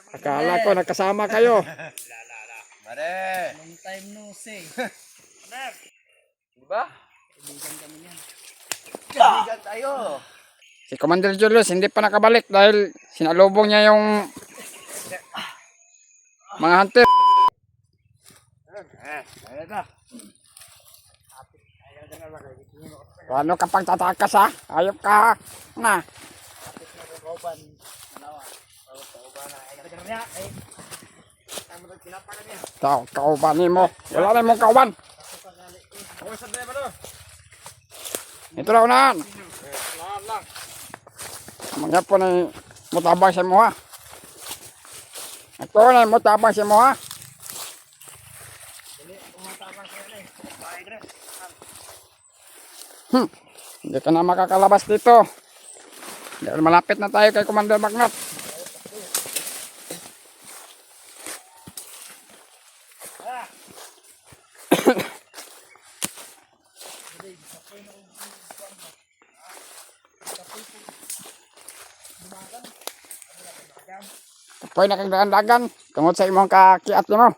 Akala ko nakasama kayo. Mare! Long time no see. Diba? Kaibigan kami niyan. Kaibigan tayo! Si Commander Julius hindi pa nakabalik dahil sinalubong niya yung mga hunter. Ayan na. Ano ka pang tatakas ha? Ayop ka na. Kauban. Alawa. Kauban na. Ay kata niya. Ay. Tama to kinapa kanya. Tao, kaubanin mo. Wala na mong kauban. Okay, sandali ba to? Ito na unahan. Lahat lang. Mga po na mutabang sa mo ha. Ito na mutabang sa mo ha. Hindi ka na makakalabas dito. Dahil malapit na tayo kay Commander Bagnot. Apoy na kang dagan-dagan. Tungod sa imong kakiat mo.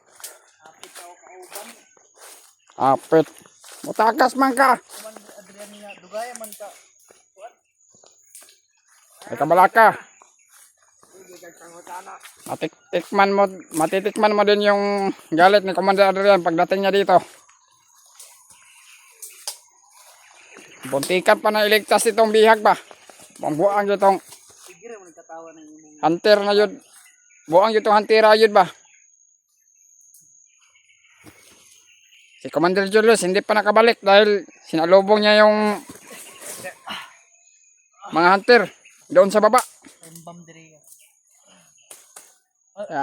Apit. Mutakas man ka. Kuman Adrian niya dugaya man ka. Ay kabalaka. Matitikman mo din yung galit ni Commander Adrian pagdating niya dito. Buntikan pa na iligtas itong bihag ba. Buang itong Sige ra man katawa ng imong. hunter na yun. Buang itong hantira yun ba. Si Commander Julius hindi pa nakabalik dahil sinalubong niya yung mga hunter doon sa baba. Embam diri.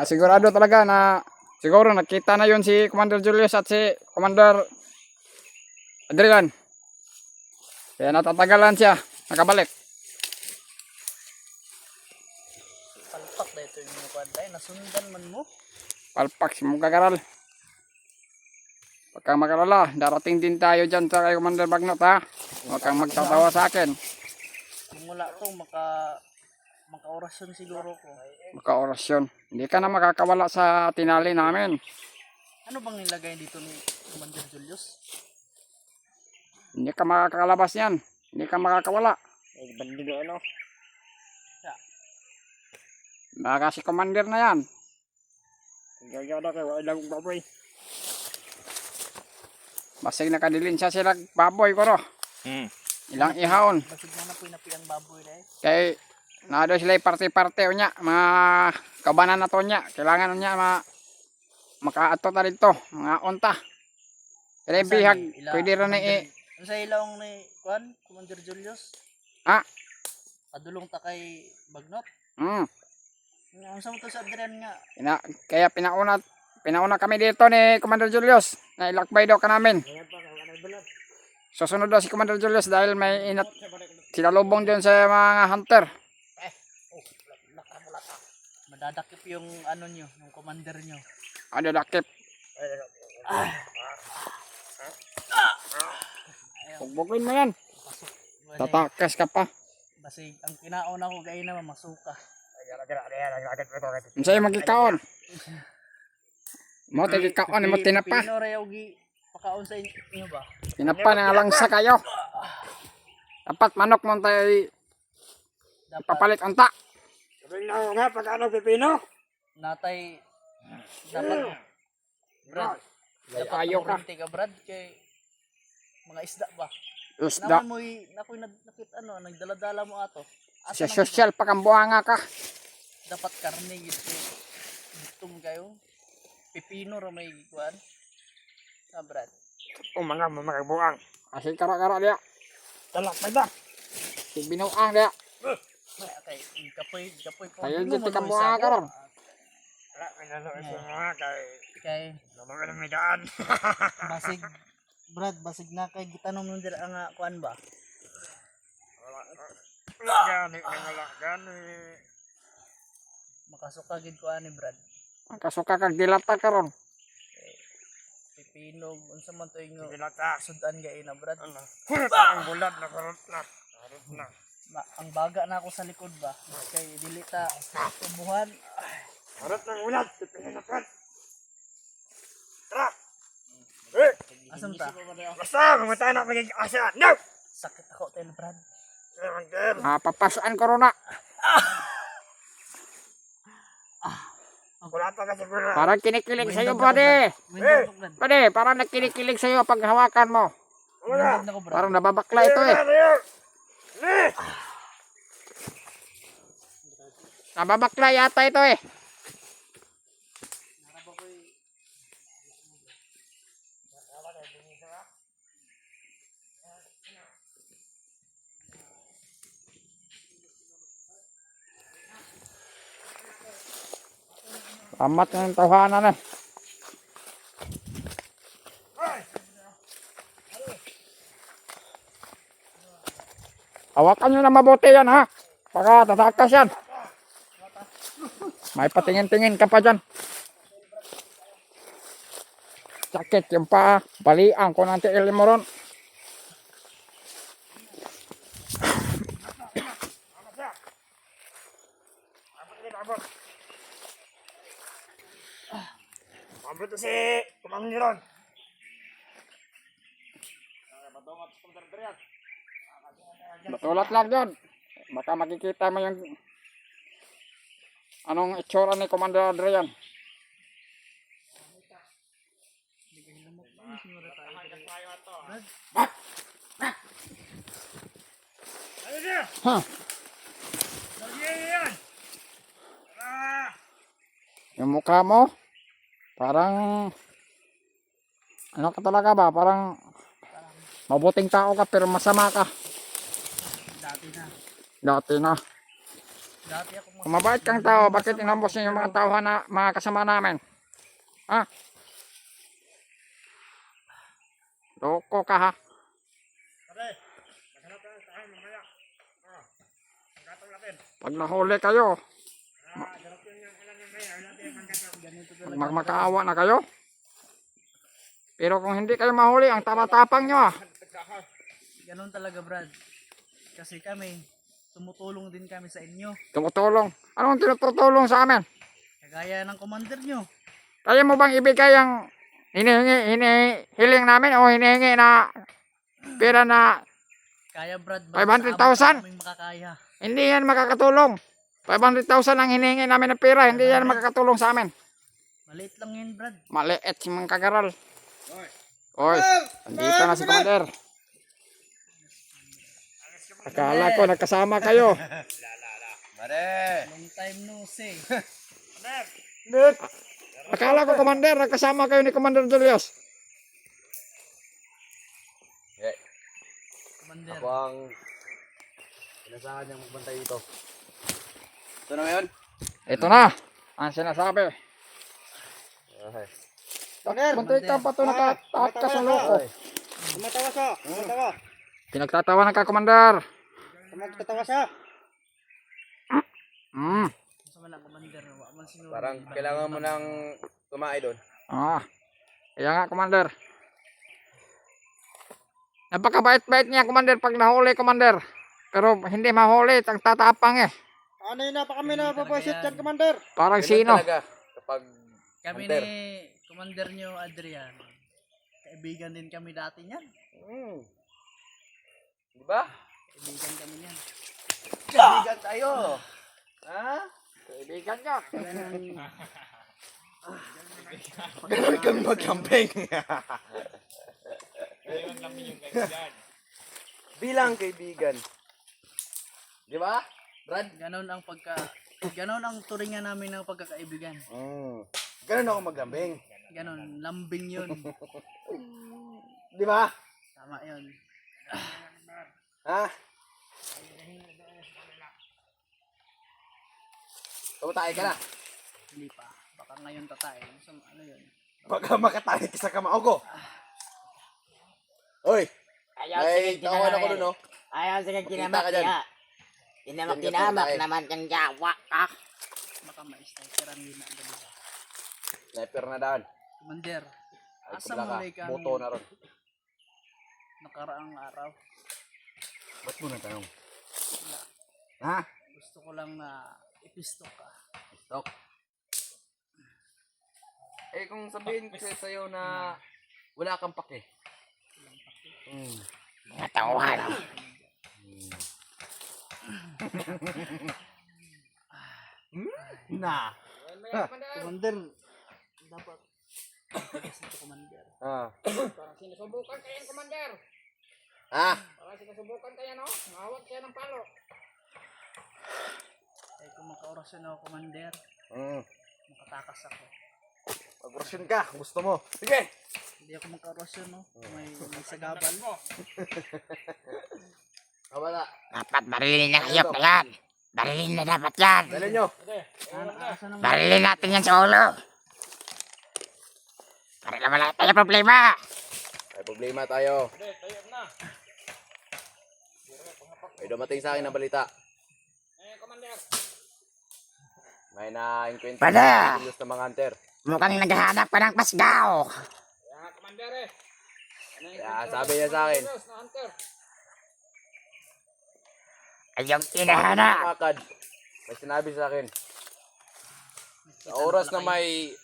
Sigurado talaga na siguro nakita na yun si Commander Julius at si Commander Adrian. Kaya natatagalan siya nakabalik. Palpak da ito yung mga kwantay. Nasundan man mo. Palpak si mong kagaral. Huwag kang magalala, darating din tayo dyan sa kay Commander Bagnot ha. Huwag kang magtatawa sa akin. Kung wala to maka-orasyon siguro ko. Maka-orasyon. Hindi ka na makakawala sa tinali namin. Ano bang nilagay dito ni Commander Julius? Hindi ka makakalabas yan. Hindi ka makakawala. Ay bandido ano? Baka si Commander na yan. Gagada kay wala lang baboy. Basig nakadilin siya sila baboy ko ro. Ilang ihawon. Basig na po napiang baboy dai. Kay nado sila parte-parte o niya. Mga kabanan na to niya. Kailangan niya makaato ta dito. Mga unta. Kaya bihag. Pwede rin na Ano sa ilawang ni Juan, Commander Julius? Ah. Padulong ta kay Bagnot. Ano sa mo to sa Adrian nga? Kaya pinauna kami dito ni Commander Julius. Na ilakbay daw ka namin. Susunod daw si Commander Julius dahil may sinalubong din sa mga hunter. Madadakip yung ano nyo, yung commander nyo. Ano dakip? Pagbukin mo yan. Tatakas ka pa. Basig, ang kinauna ko gaya na masuka. Ang sa'yo magkikaon. Mo tigikaon mo tinapa. Pino rin yung pakaon sa inyo ba? Tinapa na lang sa kayo. Dapat manok mo tayo papalit unta. Sabihin na nga, pag-ano pipino? Natay, dapat, Brad, dapat Ayaw ka. ka Brad, kay mga isda ba? Isda. Naman mo'y, nakit ano, nagdaladala mo ato. Sa social pakambuhanga ka. Dapat karne gitu. Itong kayo. Pipino ra may kuan. Brad. Mga buang. Kasi kara-kara dia. Talak pa ito. Si binuang dia. Okay, kapoy po. Ayun dyan pakambuhanga ka ron. Wala, may nalo ito nga Kay lamang ka ng may daan. basig Brad, basig na kay gitanong nun dira nga kuan ba? Wala gani, wala gani. Makasuka gid kuan ni Brad. Ang kasuka kag dilata ka ron. Pipino unsa man to inyo? Dilata. Sudan gay na Brad. Ang bulat na karot na. Karot na. Ang baga na ako sa likod ba. Kay dili ta tubuhan. Harap ng ulan. Tipinin na Brad. Tara. Eh, Asam ta? basta, mamatay na magiging asa. No! Sakit ako, tayo Brad. Commander. Papasaan ko ron na. Wala pa ka siguro. Parang kinikilig sa'yo, buddy. Windog ako, Brad. Buddy, parang nagkinikilig sa'yo pag hawakan mo. Wala. Windog na ako, Brad. Parang nababakla ito eh. Ne! Nababakla yata ito eh. Amat ng tahanan eh. Hawakan nyo na mabuti yan ha. Baka tatakas yan. May patingin-tingin ka pa dyan. Sakit yung paa. Balian ko ng tiil mo ron. Abot to si Kumangiron. Batulat lang yun. Baka makikita mo yung anong itsura ni Commander Adrian. Ano niya? Ha? Nagyayan! Ah! Yung mukha mo, parang, ano ka talaga ba? Parang, mabuting tao ka pero masama ka. Dati na. Dati na. Dati ako Kung mabait kang tao, bakit inambos niyo yung mga tao na mga kasama namin? Ha? Loko ka ha? Pare, maghanap tayo sa akin mamaya. Ang gatong natin. Pag nahuli kayo, Ganap yun yung alam yung maya. Wala tayong panggatong. ganito talaga. magmakaawa na kayo. Pero kung hindi kayo mahuli, ang tapang nyo ah. Ganon talaga, Brad. Kasi kami, tumutulong din kami sa inyo. Tumutulong. Anong tinutulong sa amin? Kagaya ng commander nyo. Kaya mo bang ibigay ang hinihiling namin o hinihingi na pera na Kaya, Brad. 500,000? Kaming makakaya. hindi yan makakatulong? 500,000 ang hinihingi namin ng pera, hindi yan makakatulong sa amin. Maliit lang yan, Brad. Maliit si mga kagaral. Oy, andito na si Commander. Akala ko nagkasama kayo. Long time no see. Akala ko Commander, nagkasama kayo ni Commander Julius. Commander. Ako ang inasahan niyang magbantay dito. Ito na ngayon? Ito na, ang sinasabi. Okay. Bantay ka pa ito nakatakas ng loko. Tumatawa siya. Tumatawa. Pinagtatawanan ka, Commander. Tumatawa siya. Sa wala, Commander. Wala man siguro. Parang kailangan mo nang tumae doon. Kaya nga, Commander. Napakabait-bait niya, Commander, pag nahuli, Commander. Pero hindi mahuli, ang tatapang eh. Ano yun na pa kami na papasit dyan, Commander? Parang Ganun sino? talaga kapag Kami Hunter. ni Commander nyo, Adrian. Kaibigan din kami dati niyan. di ba? Kaibigan kami niyan. Kaibigan tayo. Ha? Kaibigan niya. Pagkakami kami mag-camping. Bilang kaibigan. Di ba? Brad? Ganon ang turingan namin ng pagkakaibigan. Ganun ako mag-camping. Ganon, lambing yun. Di ba? Tama yun. Ha? Tumatae ka na. Hindi pa. Baka ngayon tatay. Ano yun? Baka makatae ka sa kamao ko. Hoy! May tawanan ako dun, no? Ayaw sige Makita kinamak ka dyan. niya. Kinamak Yan ka kinamak tayo. naman kang jawa ka. Baka ma-sniperan yun na agad. Sniper na daan. Commander, Ay, asa kubla mo ka. ulit kang Boto na ron. nakaraang araw? Ba't mo nang tanong? Ha? Gusto ko lang na ipistok ka. Stok. Eh, kung sabihin ko sa'yo na wala kang pake. Natauhan. Na. Commander, dapat tigas nito, Commander. Ah. Parang sinusubukan kayo, Commander. Ah. Parang sinusubukan kayo, no? Mawag kayo ng palo. Eh kung makaorasyon ako, Commander, Mm. makatakas ako. Mag-orasyon ka. Gusto mo. Sige. Hindi ako makaorasyon, no? May sagabal. Ah, wala. Dapat barilin na hayop na yan. Barilin na dapat yan. Dali nyo. Asa naman? Barilin natin yan sa ulo. Para naman lang tayo problema. May problema tayo. May dumating sa akin na balita. Commander. May na-encounter Pada! ng mga hunter. Mukhang naghahanap ka ng pasgaw. Kaya nga, Commander, eh. Kaya sabi niya sa akin. Na hunter. Ay yung tinahanap. Makad. May sinabi sa akin. Sa oras na may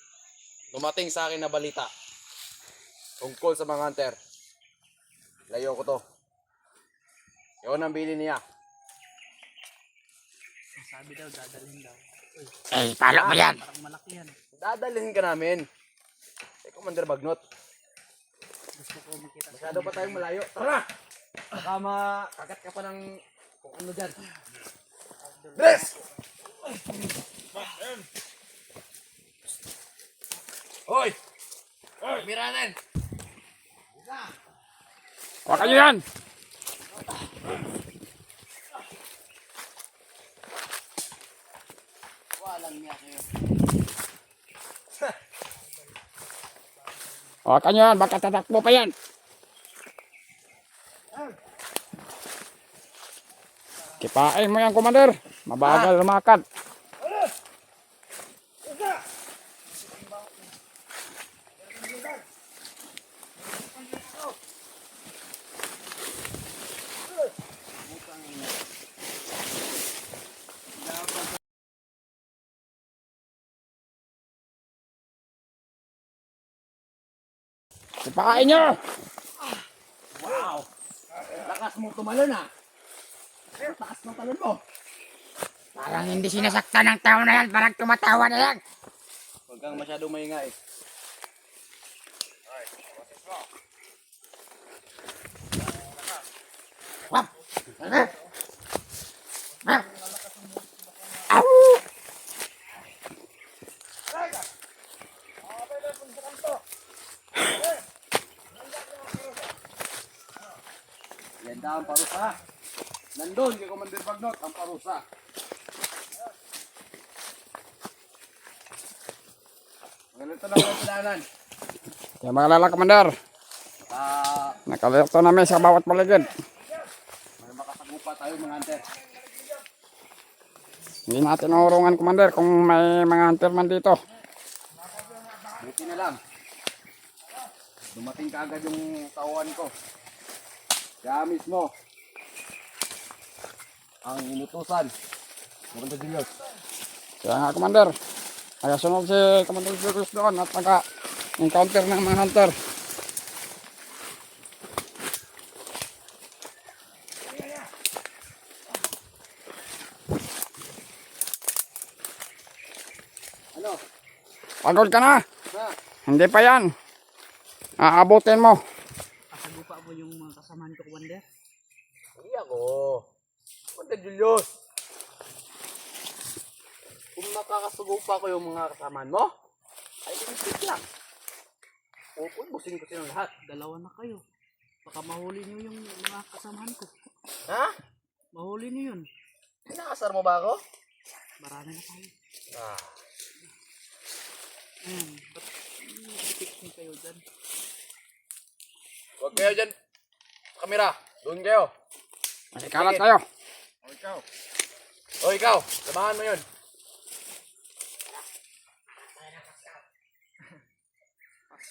dumating sa akin na balita tungkol sa mga hunter, layo ko to. Yun ang bili niya. Sabi daw, dadalhin daw. Uy, Eh, palo mo yan. parang malaki yan. Dadalhin ka namin. Eh, Commander Bagnot. Gusto ko makita sa Masyado pa tayong malayo. Tara! Baka makagat ka pa ng kung ano dyan. Dress! Hoy! Miranin! Huwag kayo yan. walang niya kayo. Huwag kayo yan. Baka tatakbo pa yan. Kipain mo yan, Commander. Mabagal lumakad. Kipain nyo. Lakas mo tumalon ah! Taas ng talon mo! Parang hindi sinasaktan ng tao na yan. Parang tumatawa na yan. Huwag kang masyadong maingay. Wap! Au! Yan daw ang parusa. Nandun kay Commander Bagnot ang parusa. Ganito na mga pinaanan. Kaya mga lala, Commander. Nakalito namin sa bawat paligid. May makasagupa tayo mga hunter. Hindi natin urungan, Commander, kung may mga hunter man dito. Buti na lang. Dumating kaagad yung tauhan ko. Kaya mismo ang inutusan. Commander Julius. Kaya nga, Commander. Nagasunod si Commander Julius doon at naka-encounter ng mga hunter. Ano? Pagod ka na. Ha? Hindi pa yan. Aabutin mo. Kasagupa mo yung mga kasamahan ko, Commander. Hindi ako. Commander Julius. Kung makakasugupa ko yung mga kasamaan mo, ay limited lang. Pupulbusin ko silang lahat. Dalawa na kayo. Baka mahuli niyo yung mga kasamahan ko. Ha? Mahuli niyo yun. Pinakasar mo ba ako? Marami na tayo. Ah. Ba't i-fixing kayo dyan? Huwag kayo dyan. Kamera. Doon kayo. Masikalat tayo. O ikaw. O ikaw. Samahan mo yun.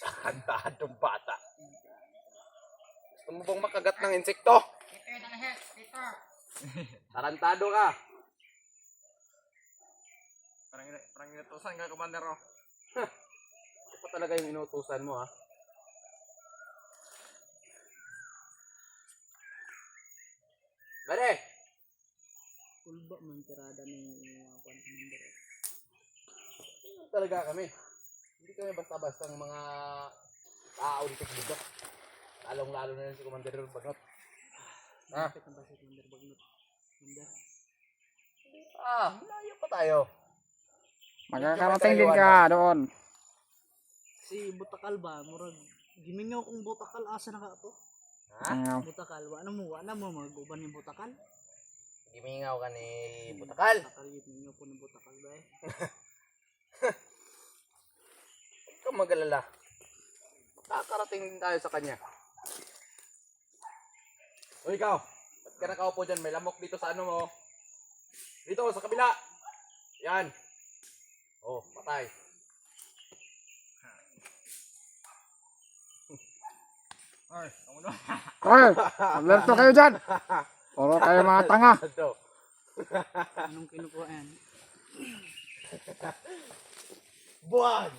Tahan-tahan bata. Gusto mo bang makagat ng insekto? Tarantado ka. Parang inutusan ka, Commander. talaga yung inutusan mo, ha? Pare! Kulba man tirada ng kwan commander. Ganun talaga kami. Hindi kami basta-basta ng mga tao dito. Lalong-lalo na yun si Commander Bagnot. Ah. Bakit ang basi commander Bagnot? Commander. Malayo pa tayo. Magkakarating din ka doon. Si Butakal ba murag gimingaw kong Butakal asa na ka to? Ano, Butakal wa na mo mag-uban ni Butakal. Gimingaw ka ni Butakal. Butakal gimingaw po ni Butakal ba eh. Huwag kang mag-alala. Kakarating din tayo sa kanya. O ikaw, ba't ka nakaupo dyan? May lamok dito sa ano mo. Dito, sa kabila. Yan. Oh, patay. Hoy, alerto kayo dyan. Puro kayo mga tanga. Ito. Anong kinukuha yan? Buwan!